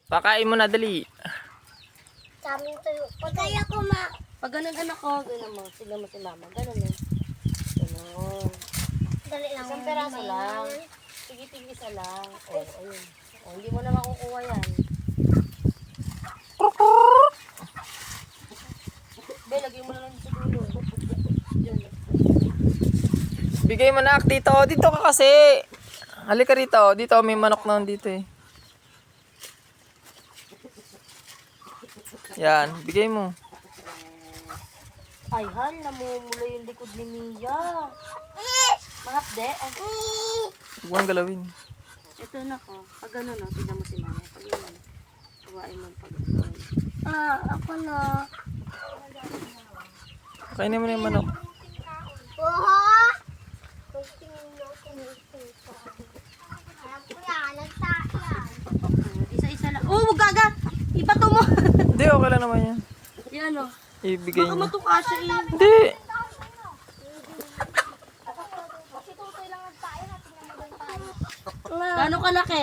Pakain mo na, dali. Kaming tuyo. Pag kaya ko pag ganun anak ko, ganun mo. Sila mo si mama. Ganun eh. Ganun. Dali lang. Isang peraso lang. Tig-tig isa lang. O, ayun. O, hindi mo na makukuha yan. Be, lagay mo na lang sa dulo. Diyan. Bigay mo na, dito. Dito ka kasi. Halika rito. Dito, may manok na dito eh. Yan, bigay mo. Ay, hal, namumula yung likod ni Mia. Mahapde. Huwag mong galawin. Ito na ko. Pag gano'n, no, tignan mo si mama. Pag gano'n, huwain mo pag gano'n. Ako na. Kainin mo na yung manok. Isa-isa lang. Oh, gaga! Ipato mo! Hindi, okay lang naman yan. Yan, o. Ibigay Baka niya. matuka siya eh. Hindi. Gano'ng kalaki?